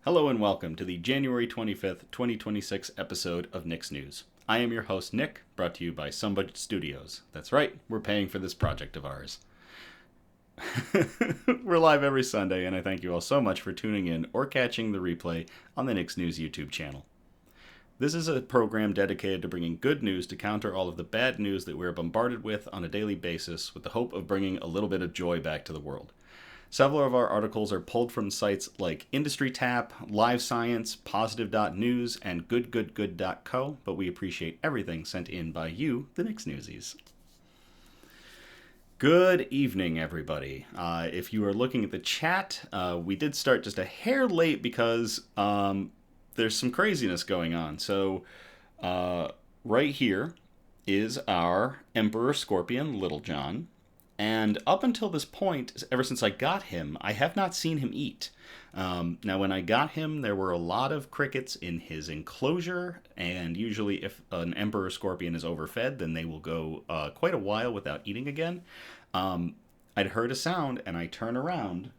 Hello and welcome to the January 25th, 2026 episode of Nick's News. I am your host, Nick, brought to you by Some Budget Studios. That's right, we're paying for this project of ours. We're live every Sunday, and I thank you all so much for tuning in or catching the replay on the Nick's News YouTube channel. This is a program dedicated to bringing good news to counter all of the bad news that we're bombarded with on a daily basis with the hope of bringing a little bit of joy back to the world. Several of our articles are pulled from sites like Industry Tap, Live Science, Positive.News, and GoodGoodGood.co, but we appreciate everything sent in by you, the Nick's Newsies. Good evening, everybody. If you are looking at the chat, we did start just a hair late because there's some craziness going on. So right here is our Emperor Scorpion, Little John. And up until this point, ever since I got him, I have not seen him eat. Now, when I got him, there were a lot of crickets in his enclosure, and usually if an Emperor Scorpion is overfed, then they will go quite a while without eating again. I'd heard a sound, and I turn around,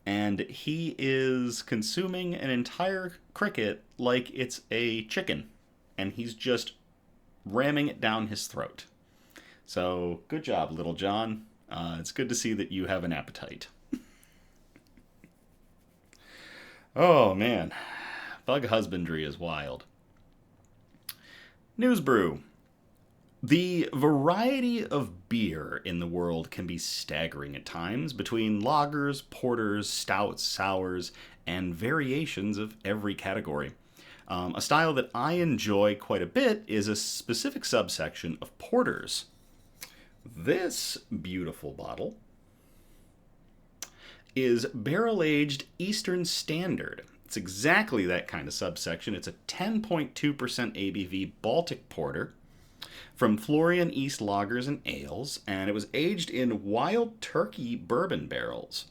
and he is consuming an entire cricket like it's a chicken, and he's just ramming it down his throat. So, good job, Little John. It's good to see that you have an appetite. Oh, man. Bug husbandry is wild. News Brew. The variety of beer in the world can be staggering at times, between lagers, porters, stouts, sours, and variations of every category. A style that I enjoy quite a bit is a specific subsection of porters. This beautiful bottle is barrel-aged Eastern Standard. It's exactly that kind of subsection. It's a 10.2% ABV Baltic Porter from Florian East Lagers Ales, and it was aged in Wild Turkey Bourbon Barrels.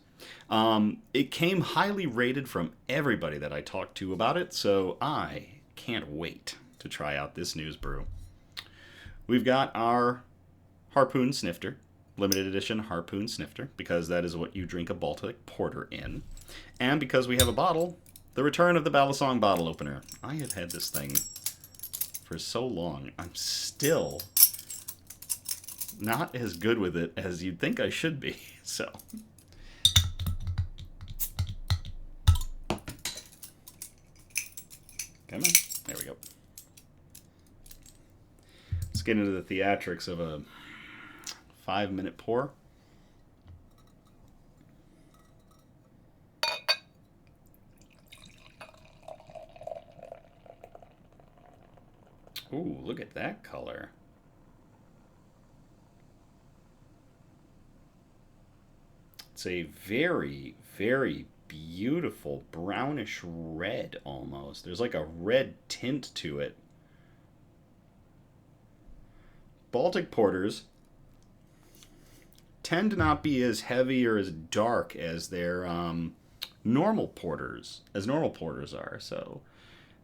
It came highly rated from everybody that I talked to about it, so I can't wait to try out this news brew. We've got our Harpoon Snifter, limited edition Harpoon Snifter, because that is what you drink a Baltic Porter in. And because we have a bottle, the return of the Balisong bottle opener. I have had this thing for so long. I'm still not as good with it as you'd think I should be. So, come on. There we go. Let's get into the theatrics of a 5-minute pour. Ooh, look at that color. It's a very, very beautiful brownish red almost. There's like a red tint to it. Baltic porters tend to not be as heavy or as dark as their normal porters are. So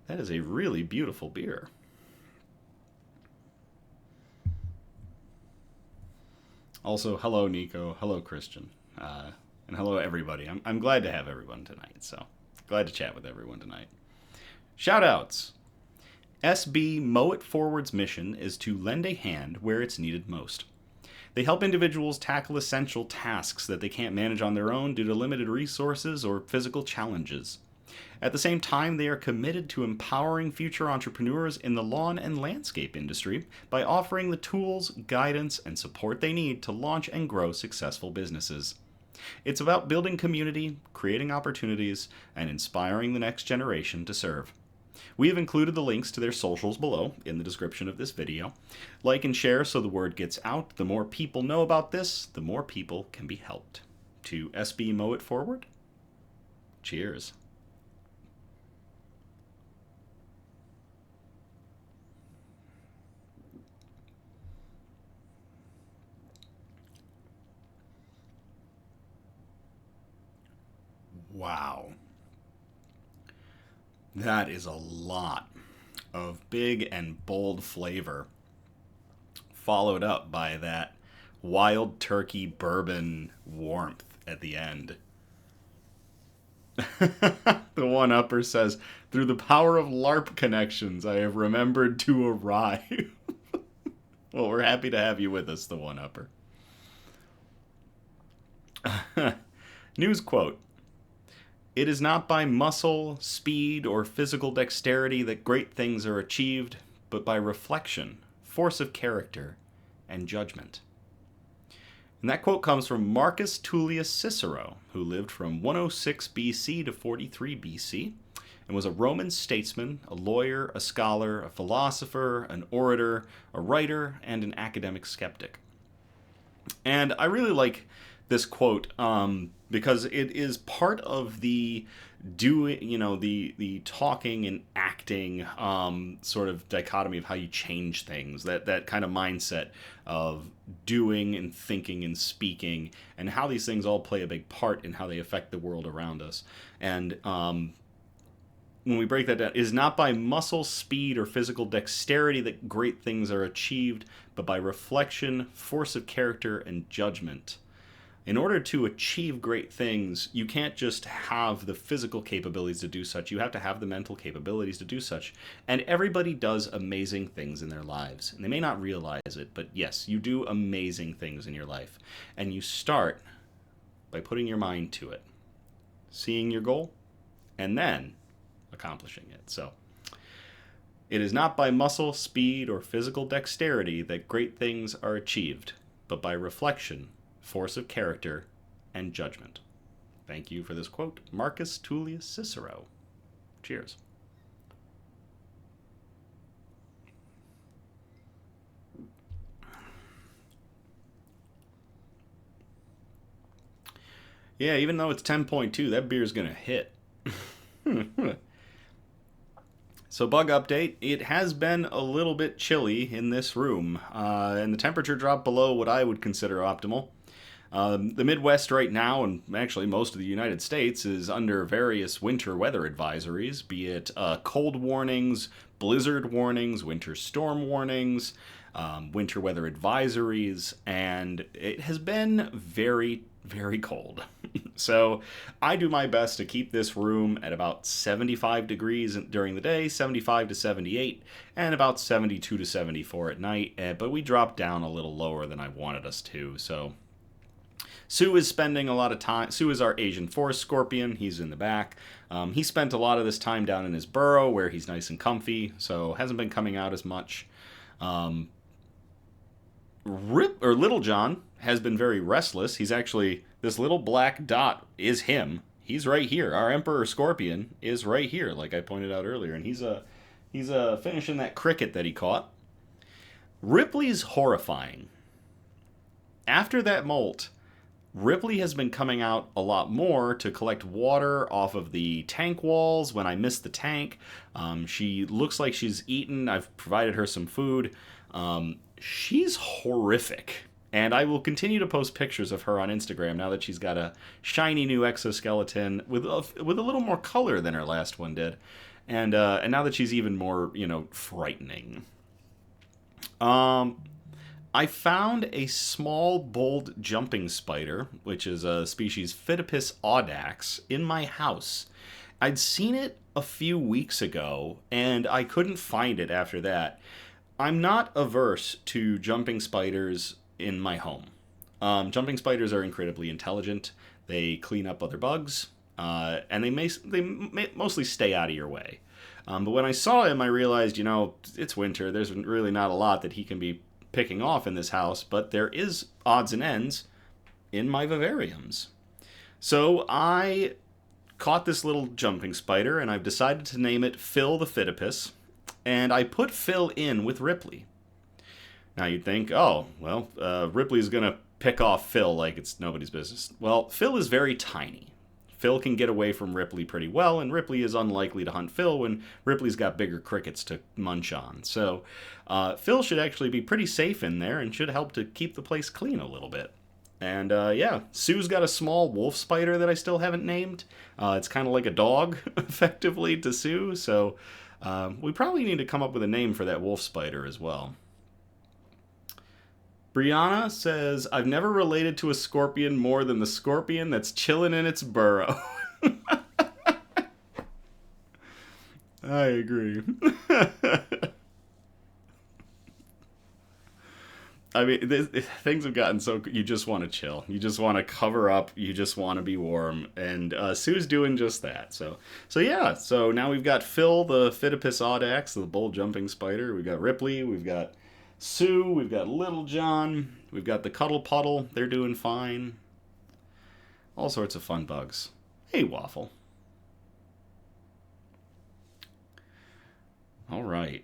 that is a really beautiful beer. Also, hello Nico, hello Christian, and hello everybody. I'm glad to have everyone tonight. So glad to chat with everyone tonight. Shout outs. SB Mow It Forward's mission is to lend a hand where it's needed most. They help individuals tackle essential tasks that they can't manage on their own due to limited resources or physical challenges. At the same time, they are committed to empowering future entrepreneurs in the lawn and landscape industry by offering the tools, guidance, and support they need to launch and grow successful businesses. It's about building community, creating opportunities, and inspiring the next generation to serve. We have included the links to their socials below in the description of this video. Like and share so the word gets out. The more people know about this, the more people can be helped. To SB Mow It Forward, cheers. Wow. That is a lot of big and bold flavor, followed up by that Wild Turkey Bourbon warmth at the end. The one-upper says, through the power of LARP connections, I have remembered to arrive. Well, we're happy to have you with us, the one-upper. News quote. It is not by muscle, speed, or physical dexterity that great things are achieved, but by reflection, force of character, and judgment. And that quote comes from Marcus Tullius Cicero, who lived from 106 BC to 43 BC, and was a Roman statesman, a lawyer, a scholar, a philosopher, an orator, a writer, and an academic skeptic. And I really like this quote because it is part of the the talking and acting sort of dichotomy of how you change things, that kind of mindset of doing and thinking and speaking, and how these things all play a big part in how they affect the world around us. And when we break that down, it is not by muscle, speed, or physical dexterity that great things are achieved, but by reflection, force of character, and judgment. In order to achieve great things, you can't just have the physical capabilities to do such. You have to have the mental capabilities to do such. And everybody does amazing things in their lives. And they may not realize it, but yes, you do amazing things in your life. And you start by putting your mind to it, seeing your goal, and then accomplishing it. So, it is not by muscle, speed, or physical dexterity that great things are achieved, but by reflection, force of character, and judgment. Thank you for this quote, Marcus Tullius Cicero. Cheers. Yeah, even though it's 10.2, that beer's gonna hit. So, bug update. It has been a little bit chilly in this room, and the temperature dropped below what I would consider optimal. The Midwest right now, and actually most of the United States, is under various winter weather advisories, be it cold warnings, blizzard warnings, winter storm warnings, winter weather advisories, and it has been very, very cold. So I do my best to keep this room at about 75 degrees during the day, 75 to 78, and about 72 to 74 at night, but we dropped down a little lower than I wanted us to, so Sue is spending a lot of time. Sue is our Asian forest scorpion. He's in the back. He spent a lot of this time down in his burrow where he's nice and comfy, so hasn't been coming out as much. Little John has been very restless. He's actually, this little black dot is him. He's right here. Our Emperor Scorpion is right here, like I pointed out earlier, and he's finishing that cricket that he caught. Ripley's horrifying. After that molt, Ripley has been coming out a lot more to collect water off of the tank walls when I miss the tank. She looks like she's eaten. I've provided her some food. She's horrific. And I will continue to post pictures of her on Instagram now that she's got a shiny new exoskeleton with a little more color than her last one did. And now that she's even more, frightening. I found a small, bold jumping spider, which is a species Phidippus audax, in my house. I'd seen it a few weeks ago, and I couldn't find it after that. I'm not averse to jumping spiders in my home. Jumping spiders are incredibly intelligent. They clean up other bugs, and they mostly stay out of your way. But when I saw him, I realized, it's winter. There's really not a lot that he can be picking off in this house, but there is odds and ends in my vivariums. So I caught this little jumping spider, and I've decided to name it Phil the Phidippus, and I put Phil in with Ripley. Now you'd think, Ripley's gonna pick off Phil like it's nobody's business. Well, Phil is very tiny. Phil can get away from Ripley pretty well, and Ripley is unlikely to hunt Phil when Ripley's got bigger crickets to munch on. So Phil should actually be pretty safe in there and should help to keep the place clean a little bit. And Sue's got a small wolf spider that I still haven't named. It's kind of like a dog, effectively, to Sue. So we probably need to come up with a name for that wolf spider as well. Brianna says, I've never related to a scorpion more than the scorpion that's chilling in its burrow. I agree. I mean, things have gotten so. You just want to chill. You just want to cover up. You just want to be warm. And Sue's doing just that. So yeah. So now we've got Phil, the Phidippus audax, the bull jumping spider. We've got Ripley. We've got Sue. We've got Little John. We've got the Cuddle Puddle. They're doing fine. All sorts of fun bugs. Hey, Waffle. All right.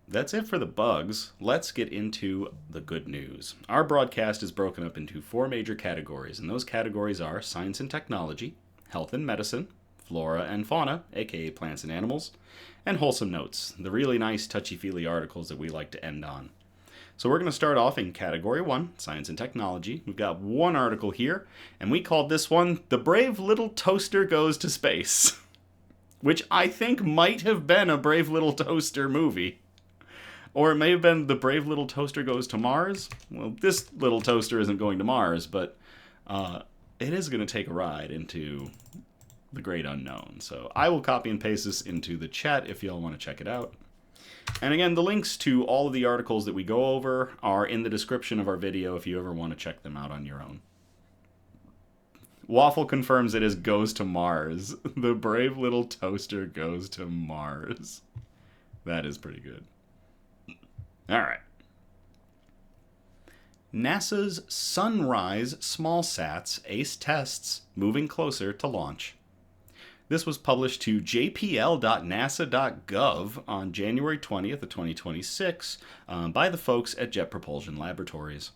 That's it for the bugs. Let's get into the good news. Our broadcast is broken up into 4 major categories, and those categories are science and technology, health and medicine, flora and fauna, aka plants and animals, and wholesome notes, the really nice touchy-feely articles that we like to end on. So we're going to start off in category 1, science and technology. We've got one article here, and we called this one, The Brave Little Toaster Goes to Space, which I think might have been a Brave Little Toaster movie. Or it may have been The Brave Little Toaster Goes to Mars. Well, this little toaster isn't going to Mars, but it is going to take a ride into the great unknown. So I will copy and paste this into the chat if y'all want to check it out. And again, the links to all of the articles that we go over are in the description of our video if you ever want to check them out on your own. Waffle confirms it is Goes to Mars. The Brave Little Toaster Goes to Mars. That is pretty good. All right. NASA's Sunrise SmallSats ace tests moving closer to launch. This was published to jpl.nasa.gov on January 20th of 2026 by the folks at Jet Propulsion Laboratories.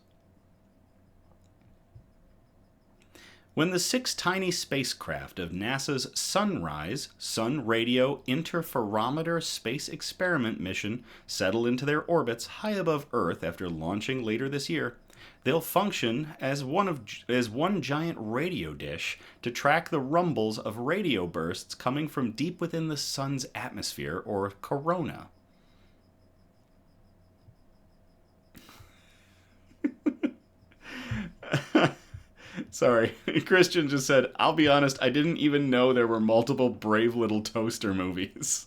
When the 6 tiny spacecraft of NASA's Sunrise Sun Radio Interferometer Space Experiment mission settle into their orbits high above Earth after launching later this year, they'll function as one giant radio dish to track the rumbles of radio bursts coming from deep within the sun's atmosphere, or corona. Sorry, Christian just said, I'll be honest, I didn't even know there were multiple Brave Little Toaster movies.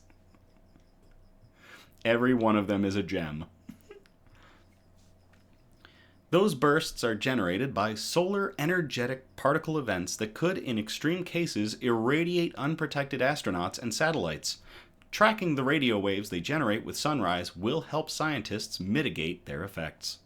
Every one of them is a gem. Those bursts are generated by solar energetic particle events that could, in extreme cases, irradiate unprotected astronauts and satellites. Tracking the radio waves they generate with Sunrise will help scientists mitigate their effects.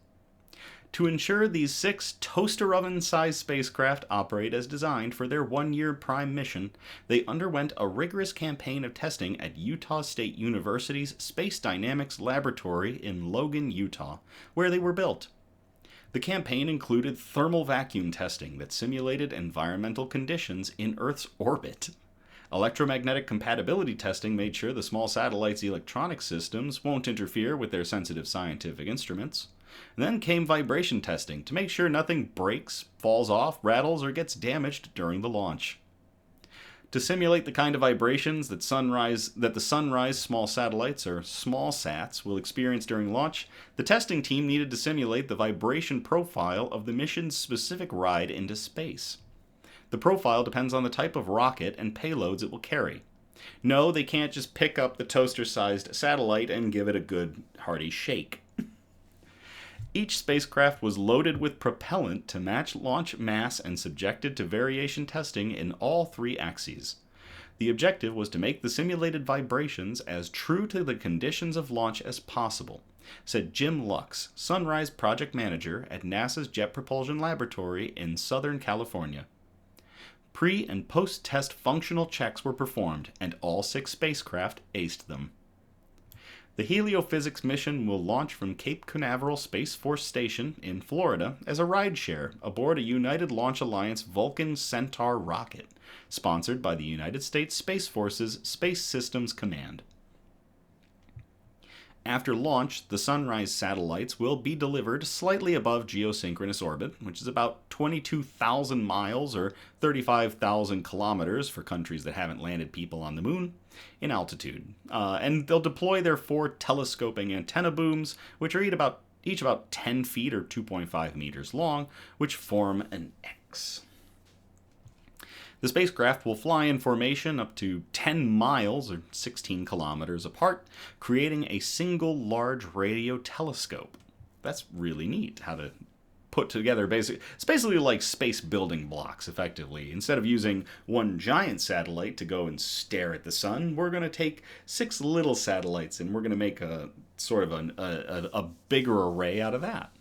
To ensure these 6 toaster oven-sized spacecraft operate as designed for their 1-year prime mission, they underwent a rigorous campaign of testing at Utah State University's Space Dynamics Laboratory in Logan, Utah, where they were built. The campaign included thermal vacuum testing that simulated environmental conditions in Earth's orbit. Electromagnetic compatibility testing made sure the small satellite's electronic systems won't interfere with their sensitive scientific instruments. And then came vibration testing to make sure nothing breaks, falls off, rattles, or gets damaged during the launch. To simulate the kind of vibrations that the Sunrise small satellites, or SmallSats, will experience during launch, the testing team needed to simulate the vibration profile of the mission's specific ride into space. The profile depends on the type of rocket and payloads it will carry. No, they can't just pick up the toaster-sized satellite and give it a good, hearty shake. Each spacecraft was loaded with propellant to match launch mass and subjected to variation testing in all 3 axes. The objective was to make the simulated vibrations as true to the conditions of launch as possible, said Jim Lux, Sunrise Project Manager at NASA's Jet Propulsion Laboratory in Southern California. Pre- and post-test functional checks were performed, and all 6 spacecraft aced them. The heliophysics mission will launch from Cape Canaveral Space Force Station in Florida as a rideshare aboard a United Launch Alliance Vulcan Centaur rocket, sponsored by the United States Space Force's Space Systems Command. After launch, the Sunrise satellites will be delivered slightly above geosynchronous orbit, which is about 22,000 miles or 35,000 kilometers for countries that haven't landed people on the moon, in altitude. And they'll deploy their 4 telescoping antenna booms, which are each about 10 feet or 2.5 meters long, which form an X. The spacecraft will fly in formation up to 10 miles or 16 kilometers apart, creating a single large radio telescope. That's really neat how to put together it's basically like space building blocks, effectively. Instead of using one giant satellite to go and stare at the sun, we're going to take 6 little satellites and we're going to make a sort of a bigger array out of that.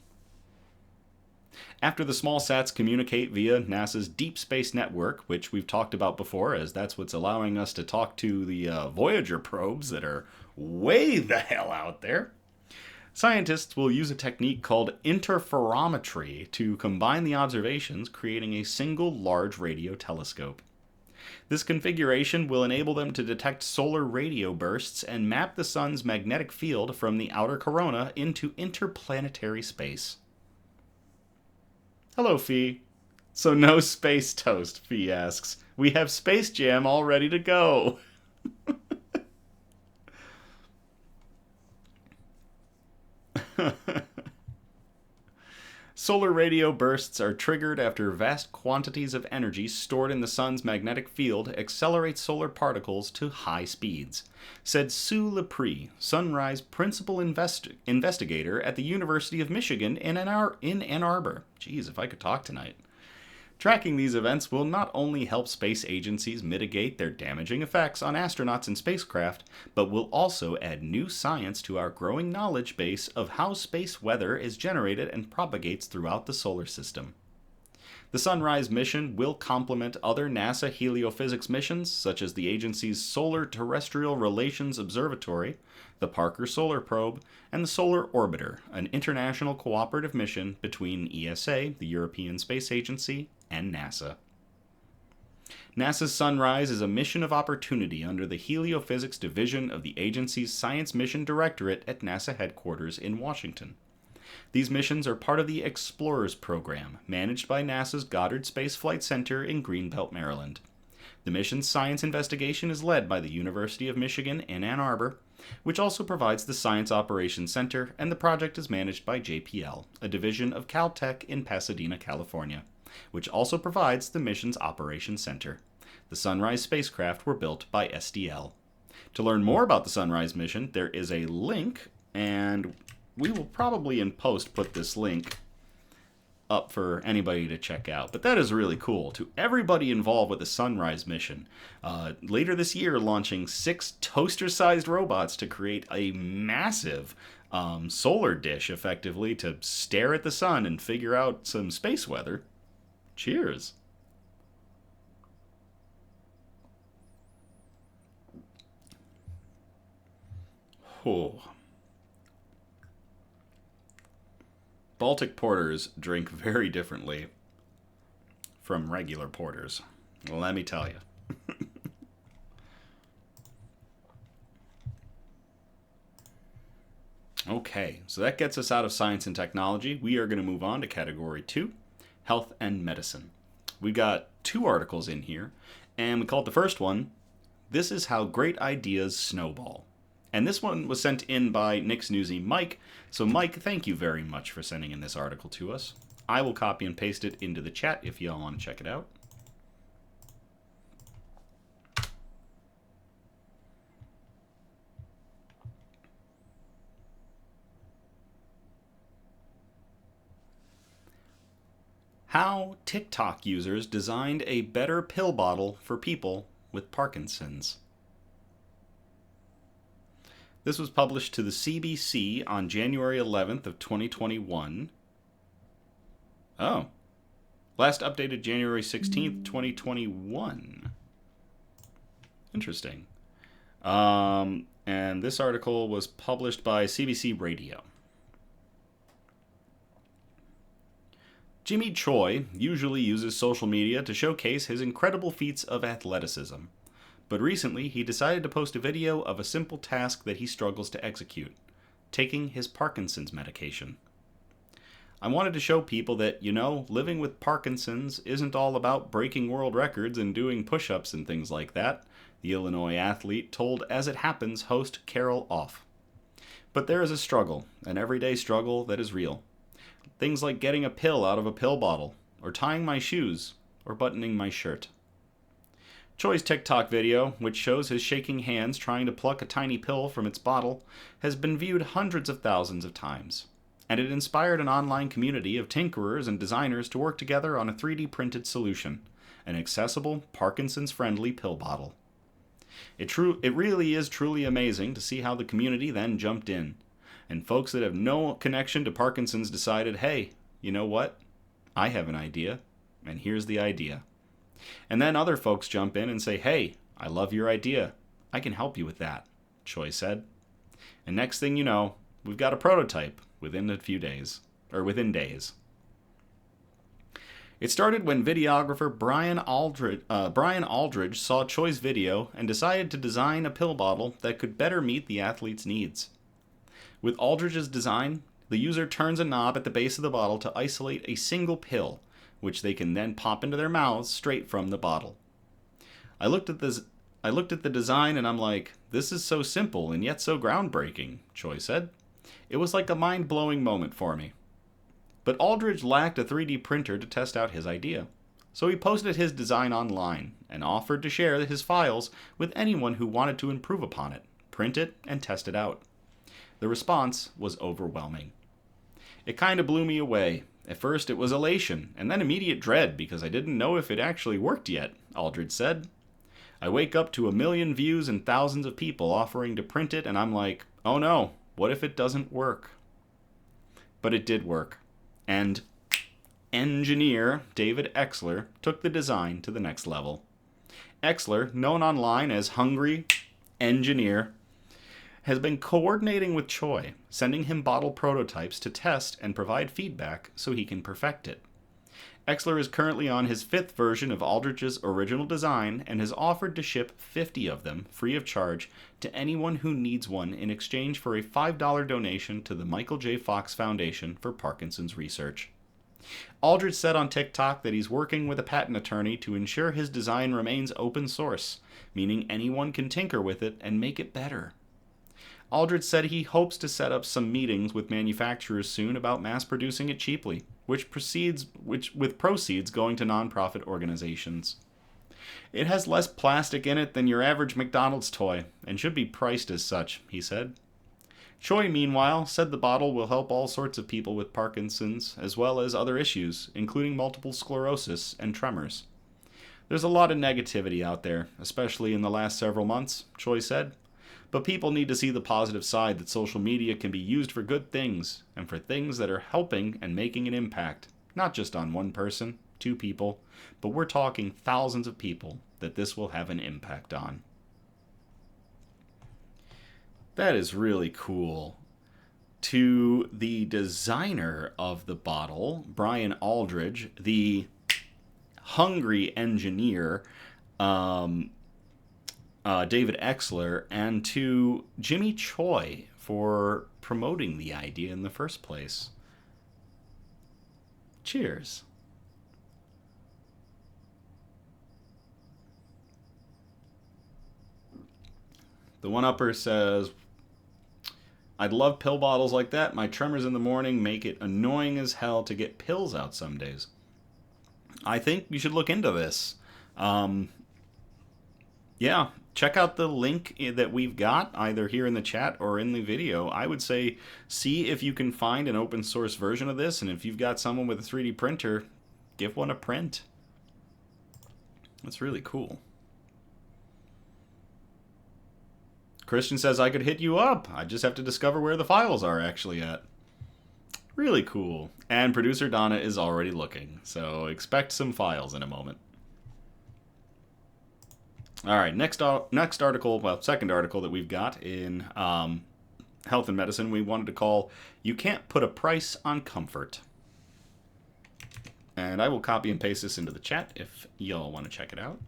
After the small sats communicate via NASA's Deep Space Network, which we've talked about before, as that's what's allowing us to talk to the Voyager probes that are way the hell out there, scientists will use a technique called interferometry to combine the observations, creating a single large radio telescope. This configuration will enable them to detect solar radio bursts and map the sun's magnetic field from the outer corona into interplanetary space. Hello, Fee. So no space toast, Fee asks. We have Space Jam all ready to go. Solar radio bursts are triggered after vast quantities of energy stored in the sun's magnetic field accelerate solar particles to high speeds, said Sue Lepre, Sunrise Principal Investigator at the University of Michigan in Ann Arbor. Jeez, if I could talk tonight. Tracking these events will not only help space agencies mitigate their damaging effects on astronauts and spacecraft, but will also add new science to our growing knowledge base of how space weather is generated and propagates throughout the solar system. The Sunrise mission will complement other NASA heliophysics missions, such as the agency's Solar Terrestrial Relations Observatory, the Parker Solar Probe, and the Solar Orbiter, an international cooperative mission between ESA, the European Space Agency, and NASA. NASA's Sunrise is a mission of opportunity under the Heliophysics Division of the agency's Science Mission Directorate at NASA headquarters in Washington. These missions are part of the Explorers program, managed by NASA's Goddard Space Flight Center in Greenbelt, Maryland. The mission's science investigation is led by the University of Michigan in Ann Arbor, which also provides the Science Operations Center, and the project is managed by JPL, a division of Caltech in Pasadena, California, which also provides the mission's Operations Center. The Sunrise spacecraft were built by SDL. To learn more about the Sunrise mission, there is a link, and we will probably in post put this link up for anybody to check out. But that is really cool. To everybody involved with the Sunrise mission, later this year launching 6 toaster-sized robots to create a massive solar dish, effectively, to stare at the sun and figure out some space weather. Cheers. Oh. Baltic porters drink very differently from regular porters. Let me tell you. Okay, so that gets us out of science and technology. We are going to move on to category 2, health and medicine. We got 2 articles in here, and we called the first one, This is How Great Ideas Snowball. And this one was sent in by Nick's Newsy Mike. So Mike, thank you very much for sending in this article to us. I will copy and paste it into the chat if y'all want to check it out. How TikTok users designed a better pill bottle for people with Parkinson's. This was published to the CBC on January 11th of 2021. Oh. Last updated January 16th, 2021. Interesting. And this article was published by CBC Radio. Jimmy Choi usually uses social media to showcase his incredible feats of athleticism. But recently, he decided to post a video of a simple task that he struggles to execute, taking his Parkinson's medication. I wanted to show people that, living with Parkinson's isn't all about breaking world records and doing push-ups and things like that, the Illinois athlete told As It Happens host Carol Off. But there is a struggle, an everyday struggle that is real. Things like getting a pill out of a pill bottle, or tying my shoes, or buttoning my shirt. Choi's TikTok video, which shows his shaking hands trying to pluck a tiny pill from its bottle, has been viewed hundreds of thousands of times, and it inspired an online community of tinkerers and designers to work together on a 3D printed solution, an accessible, Parkinson's-friendly pill bottle. It really is truly amazing to see how the community then jumped in, and folks that have no connection to Parkinson's decided, hey, you know what? I have an idea, and here's the idea. And then other folks jump in and say, hey, I love your idea. I can help you with that, Choi said. And next thing you know, we've got a prototype within days. It started when videographer Brian Aldridge saw Choi's video and decided to design a pill bottle that could better meet the athlete's needs. With Aldridge's design, the user turns a knob at the base of the bottle to isolate a single pill, which they can then pop into their mouths straight from the bottle. I looked at the design and I'm like, this is so simple and yet so groundbreaking, Choi said. It was like a mind-blowing moment for me. But Aldridge lacked a 3D printer to test out his idea, so he posted his design online and offered to share his files with anyone who wanted to improve upon it, print it, and test it out. The response was overwhelming. It kind of blew me away. At first it was elation, and then immediate dread because I didn't know if it actually worked yet, Aldridge said. I wake up to 1 million views and thousands of people offering to print it, and I'm like, oh no, what if it doesn't work? But it did work, and engineer David Exler took the design to the next level. Exler, known online as Hungry Engineer, has been coordinating with Choi, sending him bottle prototypes to test and provide feedback so he can perfect it. Exler is currently on his 5th version of Aldridge's original design and has offered to ship 50 of them free of charge to anyone who needs one in exchange for a $5 donation to the Michael J. Fox Foundation for Parkinson's Research. Aldridge said on TikTok that he's working with a patent attorney to ensure his design remains open source, meaning anyone can tinker with it and make it better. Aldridge said he hopes to set up some meetings with manufacturers soon about mass producing it cheaply, with proceeds going to nonprofit organizations. It has less plastic in it than your average McDonald's toy, and should be priced as such, he said. Choi, meanwhile, said the bottle will help all sorts of people with Parkinson's, as well as other issues, including multiple sclerosis and tremors. There's a lot of negativity out there, especially in the last several months, Choi said. But people need to see the positive side that social media can be used for good things, and for things that are helping and making an impact, not just on one person, 2 people, but we're talking thousands of people that this will have an impact on. That is really cool. To the designer of the bottle, Brian Aldridge, the hungry engineer, David Exler, and to Jimmy Choi for promoting the idea in the first place. Cheers. The one-upper says, I'd love pill bottles like that. My tremors in the morning make it annoying as hell to get pills out some days. I think you should look into this. Yeah, check out the link that we've got, either here in the chat or in the video. I would say see if you can find an open source version of this, and if you've got someone with a 3D printer, give one a print. That's really cool. Christian says, I could hit you up. I just have to discover where the files are actually at. Really cool. And producer Donna is already looking, so expect some files in a moment. All right, next article, well, second article that we've got in Health and Medicine, we wanted to call, You Can't Put a Price on Comfort. And I will copy and paste this into the chat if y'all want to check it out.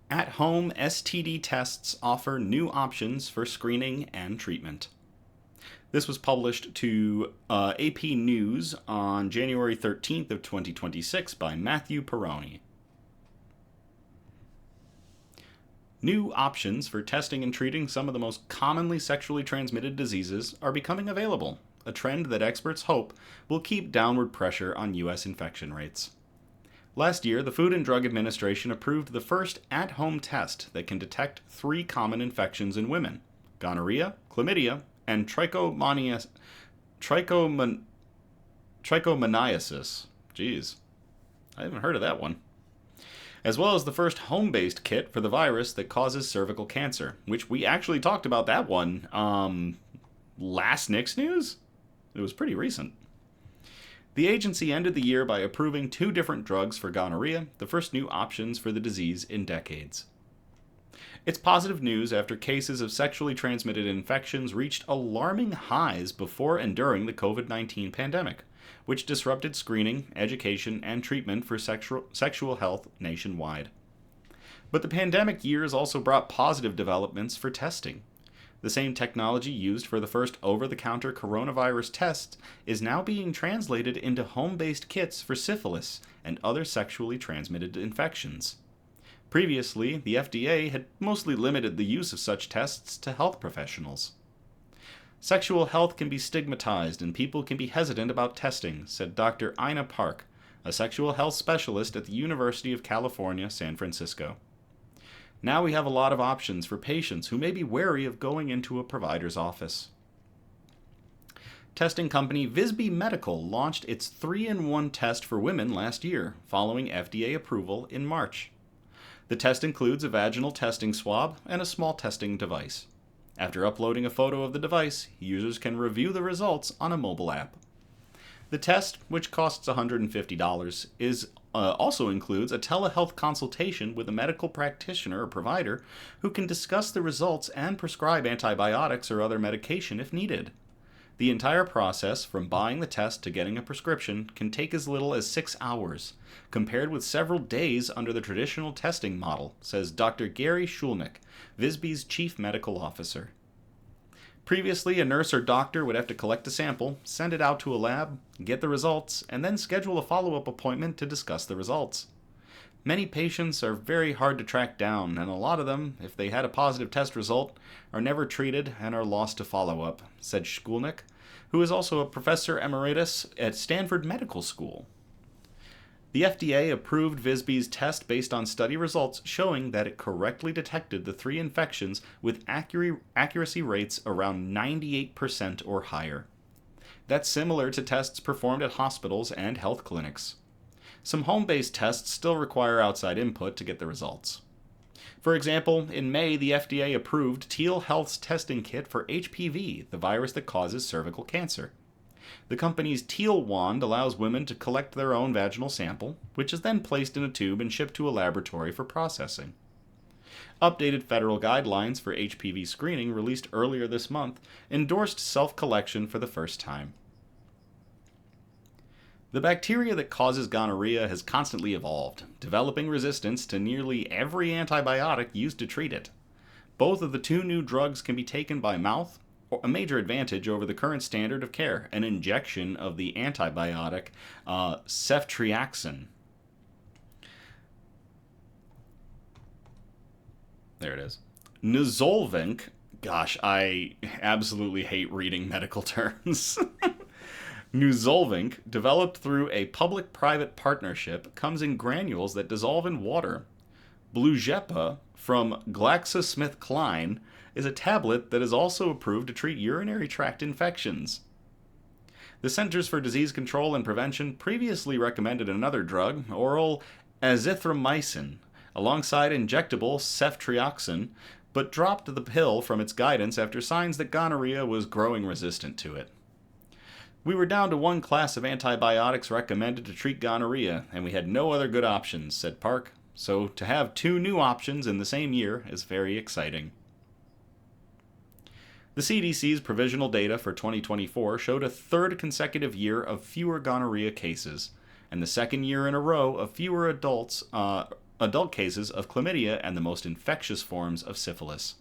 At-home STD tests offer new options for screening and treatment. This was published to AP News on January 13th of 2026 by Matthew Perroni. New options for testing and treating some of the most commonly sexually transmitted diseases are becoming available, a trend that experts hope will keep downward pressure on U.S. infection rates. Last year, the Food and Drug Administration approved the first at-home test that can detect 3 common infections in women: gonorrhea, chlamydia, and trichomoniasis. Jeez, I haven't heard of that one. As well as the first home-based kit for the virus that causes cervical cancer, which we actually talked about that one last Nick's News? It was pretty recent. The agency ended the year by approving 2 different drugs for gonorrhea, the first new options for the disease in decades. It's positive news after cases of sexually transmitted infections reached alarming highs before and during the COVID-19 pandemic, which disrupted screening, education, and treatment for sexual health nationwide. But the pandemic years also brought positive developments for testing. The same technology used for the first over-the-counter coronavirus tests is now being translated into home-based kits for syphilis and other sexually transmitted infections. Previously, the FDA had mostly limited the use of such tests to health professionals. Sexual health can be stigmatized and people can be hesitant about testing, said Dr. Ina Park, a sexual health specialist at the University of California, San Francisco. Now we have a lot of options for patients who may be wary of going into a provider's office. Testing company Visby Medical launched its 3-in-1 test for women last year, following FDA approval in March. The test includes a vaginal testing swab and a small testing device. After uploading a photo of the device, users can review the results on a mobile app. The test, which costs $150, also includes a telehealth consultation with a medical practitioner or provider who can discuss the results and prescribe antibiotics or other medication if needed. The entire process, from buying the test to getting a prescription, can take as little as 6 hours, compared with several days under the traditional testing model, says Dr. Gary Shulnick, Visby's chief medical officer. Previously, a nurse or doctor would have to collect a sample, send it out to a lab, get the results, and then schedule a follow-up appointment to discuss the results. Many patients are very hard to track down, and a lot of them, if they had a positive test result, are never treated and are lost to follow-up, said Shulnick, who is also a professor emeritus at Stanford Medical School. The FDA approved Visby's test based on study results showing that it correctly detected the 3 infections with accuracy rates around 98% or higher. That's similar to tests performed at hospitals and health clinics. Some home-based tests still require outside input to get the results. For example, in May, the FDA approved Teal Health's testing kit for HPV, the virus that causes cervical cancer. The company's Teal wand allows women to collect their own vaginal sample, which is then placed in a tube and shipped to a laboratory for processing. Updated federal guidelines for HPV screening released earlier this month endorsed self-collection for the first time. The bacteria that causes gonorrhea has constantly evolved, developing resistance to nearly every antibiotic used to treat it. Both of the 2 new drugs can be taken by mouth, a major advantage over the current standard of care, an injection of the antibiotic ceftriaxone. There it is. Nuzolvink. Gosh, I absolutely hate reading medical terms. Nuzolvink, developed through a public-private partnership, comes in granules that dissolve in water. Blujepa from GlaxoSmithKline is a tablet that is also approved to treat urinary tract infections. The Centers for Disease Control and Prevention previously recommended another drug, oral azithromycin, alongside injectable ceftriaxone, but dropped the pill from its guidance after signs that gonorrhea was growing resistant to it. We were down to 1 class of antibiotics recommended to treat gonorrhea, and we had no other good options, said Park. So to have 2 new options in the same year is very exciting. The CDC's provisional data for 2024 showed a 3rd consecutive year of fewer gonorrhea cases, and the 2nd year in a row of fewer adult cases of chlamydia and the most infectious forms of syphilis.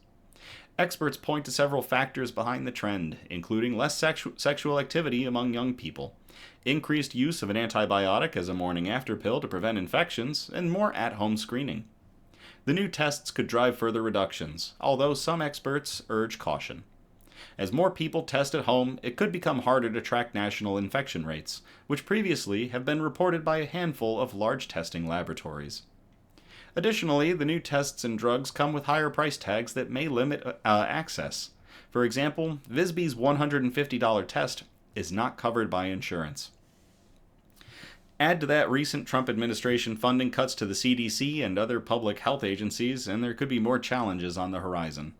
Experts point to several factors behind the trend, including less sexual activity among young people, increased use of an antibiotic as a morning after pill to prevent infections, and more at-home screening. The new tests could drive further reductions, although some experts urge caution. As more people test at home, it could become harder to track national infection rates, which previously have been reported by a handful of large testing laboratories. Additionally, the new tests and drugs come with higher price tags that may limit access. For example, Visby's $150 test is not covered by insurance. Add to that recent Trump administration funding cuts to the CDC and other public health agencies, and there could be more challenges on the horizon.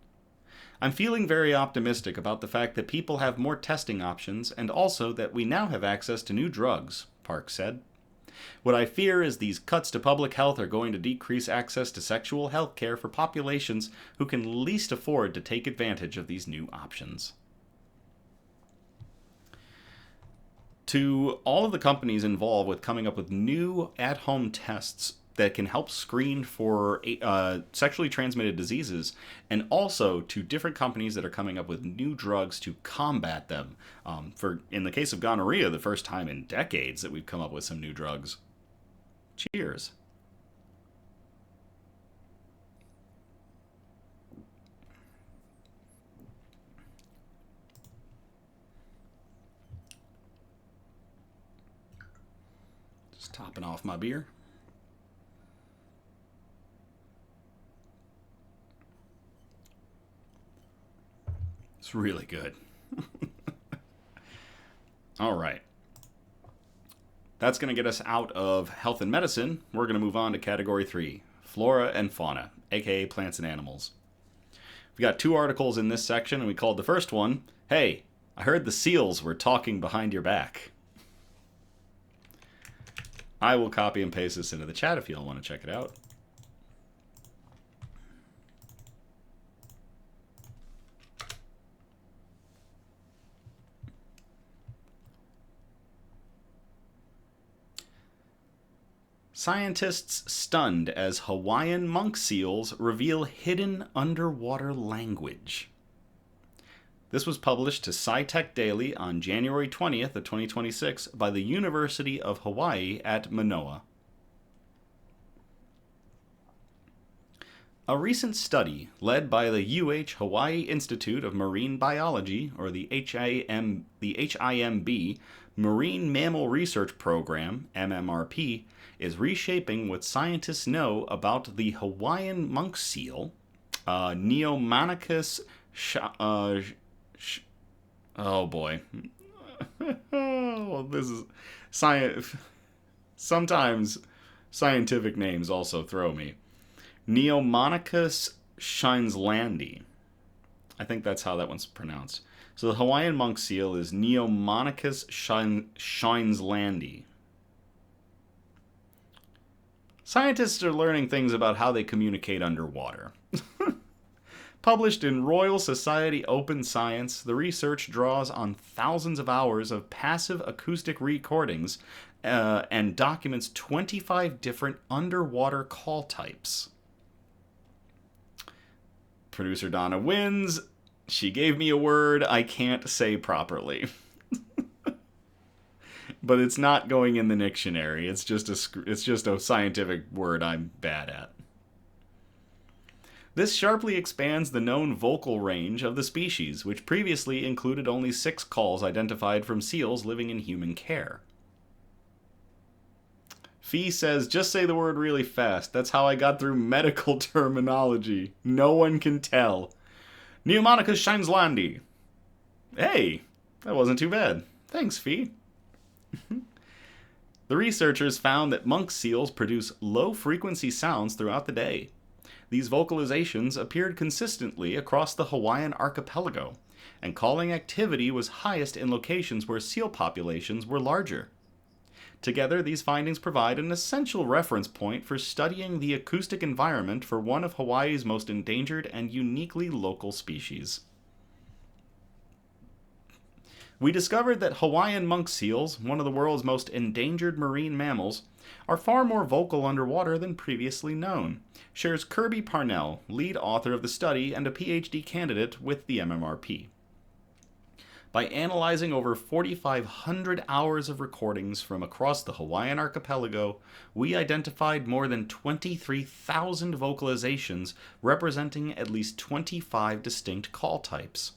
I'm feeling very optimistic about the fact that people have more testing options and also that we now have access to new drugs, Park said. What I fear is these cuts to public health are going to decrease access to sexual health care for populations who can least afford to take advantage of these new options. To all of the companies involved with coming up with new at-home tests that can help screen for sexually transmitted diseases, and also to different companies that are coming up with new drugs to combat them. In the case of gonorrhea, the first time in decades that we've come up with some new drugs. Cheers. Just topping off my beer. It's really good. All right. That's going to get us out of health and medicine. We're going to move on to category 3, flora and fauna, aka plants and animals. We got 2 articles in this section, and we called the first one, "Hey, I heard the seals were talking behind your back." I will copy and paste this into the chat if you all want to check it out. Scientists stunned as Hawaiian monk seals reveal hidden underwater language. This was published to SciTech Daily on January 20th of 2026 by the University of Hawaii at Manoa. A recent study led by the Hawaii Institute of Marine Biology, or the HIMB, Marine Mammal Research Program, MMRP, is reshaping what scientists know about the Hawaiian monk seal, Neomanychus oh boy. Well, this is science. Sometimes scientific names also throw me. Neomanychus shineslandi. I think that's how that one's pronounced. So the Hawaiian monk seal is Neomanychus shineslandi. Scientists are learning things about how they communicate underwater. Published in Royal Society Open Science, the research draws on thousands of hours of passive acoustic recordings and documents 25 different underwater call types. Producer Donna wins. She gave me a word I can't say properly. But it's not going in the dictionary. It's just a scientific word I'm bad at. This sharply expands the known vocal range of the species, which previously included only 6 calls identified from seals living in human care. Fee says, just say the word really fast. That's how I got through medical terminology. No one can tell. Neomanychus shineslandi. Hey, that wasn't too bad. Thanks, Fee. The researchers found that monk seals produce low-frequency sounds throughout the day. These vocalizations appeared consistently across the Hawaiian archipelago, and calling activity was highest in locations where seal populations were larger. Together, these findings provide an essential reference point for studying the acoustic environment for one of Hawaii's most endangered and uniquely local species. We discovered that Hawaiian monk seals, one of the world's most endangered marine mammals, are far more vocal underwater than previously known, shares Kirby Parnell, lead author of the study and a PhD candidate with the MMRP. By analyzing over 4,500 hours of recordings from across the Hawaiian archipelago, we identified more than 23,000 vocalizations representing at least 25 distinct call types.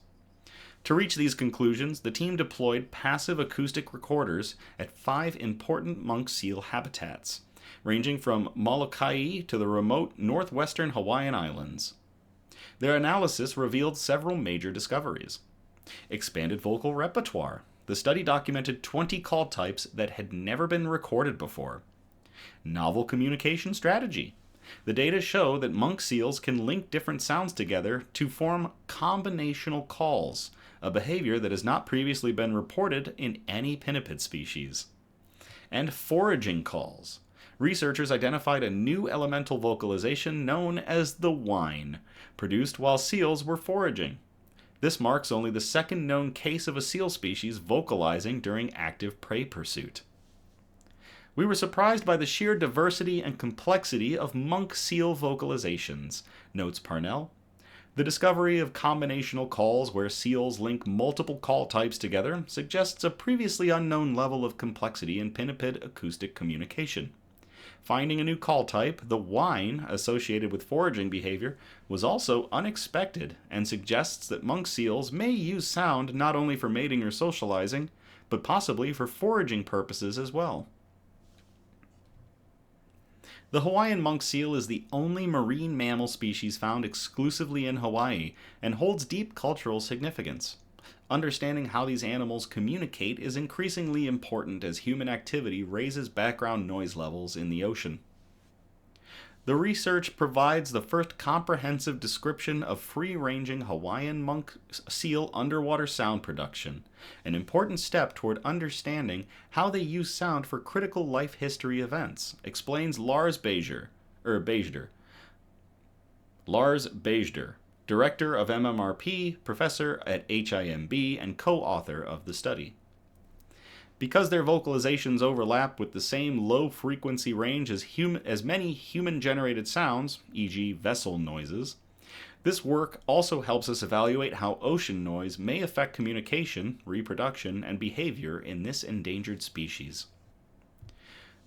To reach these conclusions, the team deployed passive acoustic recorders at 5 important monk seal habitats, ranging from Molokai to the remote northwestern Hawaiian Islands. Their analysis revealed several major discoveries. Expanded vocal repertoire. The study documented 20 call types that had never been recorded before. Novel communication strategy. The data show that monk seals can link different sounds together to form combinational calls, a behavior that has not previously been reported in any pinniped species. And foraging calls. Researchers identified a new elemental vocalization known as the whine, produced while seals were foraging. This marks only the second known case of a seal species vocalizing during active prey pursuit. We were surprised by the sheer diversity and complexity of monk seal vocalizations, notes Parnell. The discovery of combinational calls where seals link multiple call types together suggests a previously unknown level of complexity in pinniped acoustic communication. Finding a new call type, the whine, associated with foraging behavior, was also unexpected and suggests that monk seals may use sound not only for mating or socializing, but possibly for foraging purposes as well. The Hawaiian monk seal is the only marine mammal species found exclusively in Hawaii and holds deep cultural significance. Understanding how these animals communicate is increasingly important as human activity raises background noise levels in the ocean. The research provides the first comprehensive description of free-ranging Hawaiian monk seal underwater sound production, an important step toward understanding how they use sound for critical life history events, explains Lars Bejder, Director of MMRP, Professor at HIMB, and co-author of the study. Because their vocalizations overlap with the same low-frequency range as many human-generated sounds, e.g. vessel noises, this work also helps us evaluate how ocean noise may affect communication, reproduction, and behavior in this endangered species.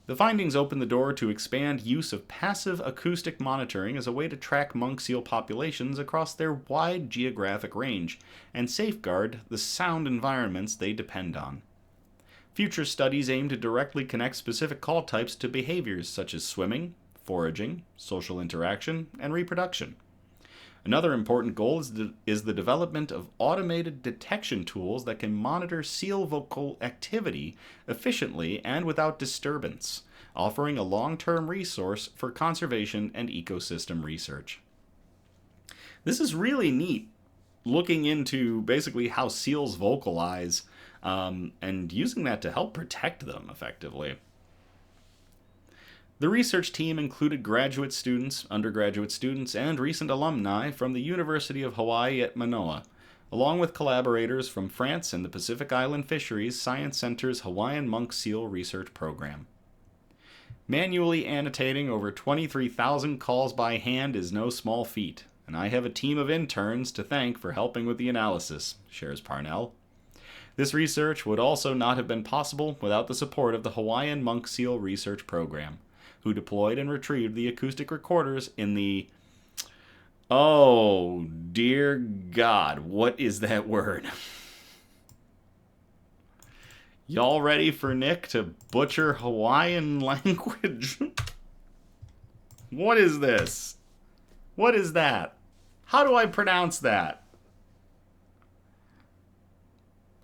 The findings open the door to expand use of passive acoustic monitoring as a way to track monk seal populations across their wide geographic range and safeguard the sound environments they depend on. Future studies aim to directly connect specific call types to behaviors such as swimming, foraging, social interaction, and reproduction. Another important goal is the development of automated detection tools that can monitor seal vocal activity efficiently and without disturbance, offering a long-term resource for conservation and ecosystem research. This is really neat, looking into basically how seals vocalize and using that to help protect them effectively. The research team included graduate students, undergraduate students, and recent alumni from the University of Hawaii at Manoa, along with collaborators from France and the Pacific Island Fisheries Science Center's Hawaiian Monk Seal Research Program. Manually annotating over 23,000 calls by hand is no small feat, and I have a team of interns to thank for helping with the analysis, shares Parnell. This research would also not have been possible without the support of the Hawaiian Monk Seal Research Program, who deployed and retrieved the acoustic recorders in the... Oh, dear God, what is that word? Y'all ready for Nick to butcher Hawaiian language? What is this? What is that? How do I pronounce that?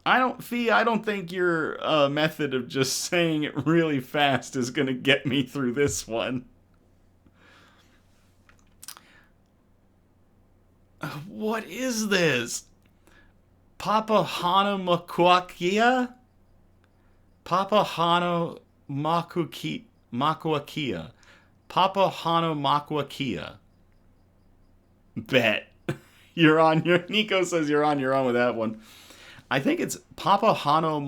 I don't think your method of just saying it really fast is going to get me through this one. What is this? Papahana Makuakia. Bet. Nico says you're on your own with that one. I think it's Papahano.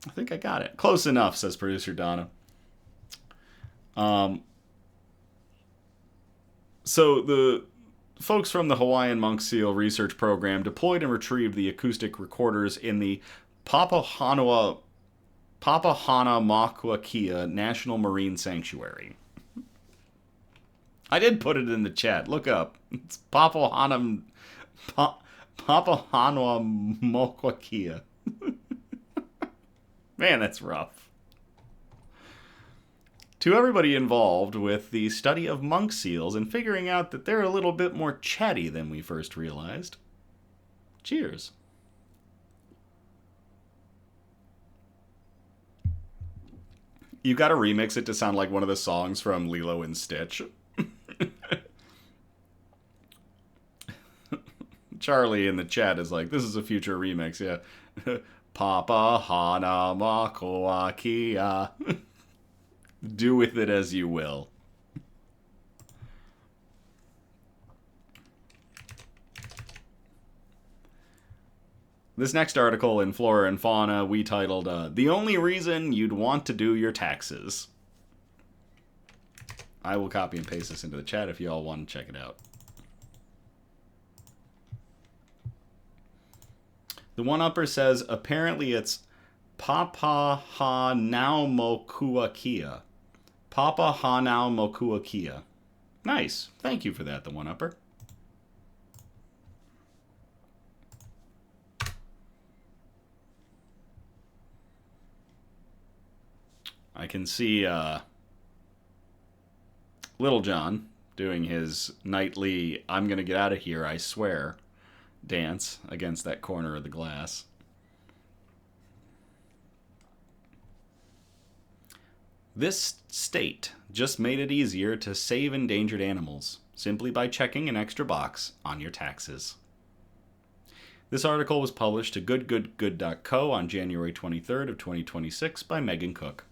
I think I got it. Close enough, says producer Donna. So folks from the Hawaiian monk seal research program deployed and retrieved the acoustic recorders in the Papahanaumokuakea National Marine Sanctuary. I did put it in the chat. Look up. It's Papahanaumokuakea. Man, that's rough. To everybody involved with the study of monk seals and figuring out that they're a little bit more chatty than we first realized, cheers. You gotta remix it to sound like one of the songs from Lilo and Stitch. Charlie in the chat is like, this is a future remix, yeah. Papahanaumokuakea. Do with it as you will. This next article in Flora and Fauna we titled, The Only Reason You'd Want to Do Your Taxes. I will copy and paste this into the chat if you all want to check it out. The one-upper says, apparently it's Papahanaumokuakea. Papahanaumokuakea. Nice. Thank you for that, the one-upper. I can see Little John doing his nightly I'm gonna get out of here, I swear dance against that corner of the glass. This state just made it easier to save endangered animals simply by checking an extra box on your taxes. This article was published to goodgoodgood.co on January 23rd of 2026 by Megan Cook.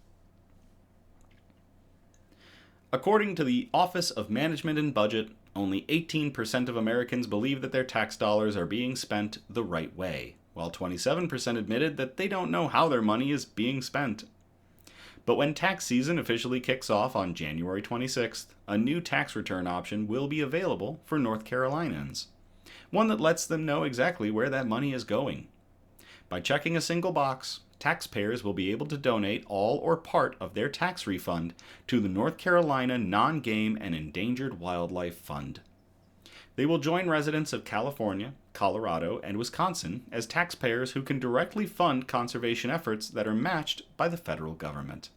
According to the Office of Management and Budget, only 18% of Americans believe that their tax dollars are being spent the right way, while 27% admitted that they don't know how their money is being spent. But when tax season officially kicks off on January 26th, a new tax return option will be available for North Carolinians, one that lets them know exactly where that money is going. By checking a single box, taxpayers will be able to donate all or part of their tax refund to the North Carolina Non-Game and Endangered Wildlife Fund. They will join residents of California, Colorado, and Wisconsin as taxpayers who can directly fund conservation efforts that are matched by the federal government.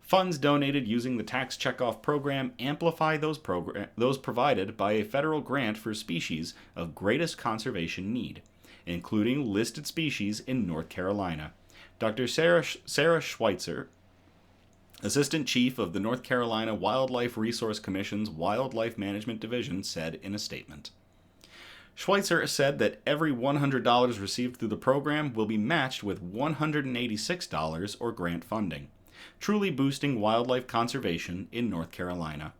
Funds donated using the tax checkoff program amplify those provided by a federal grant for species of greatest conservation need, including listed species in North Carolina. Dr. Sarah Schweitzer, Assistant Chief of the North Carolina Wildlife Resource Commission's Wildlife Management Division, said in a statement. Schweitzer said that every $100 received through the program will be matched with $186 or grant funding, truly boosting wildlife conservation in North Carolina.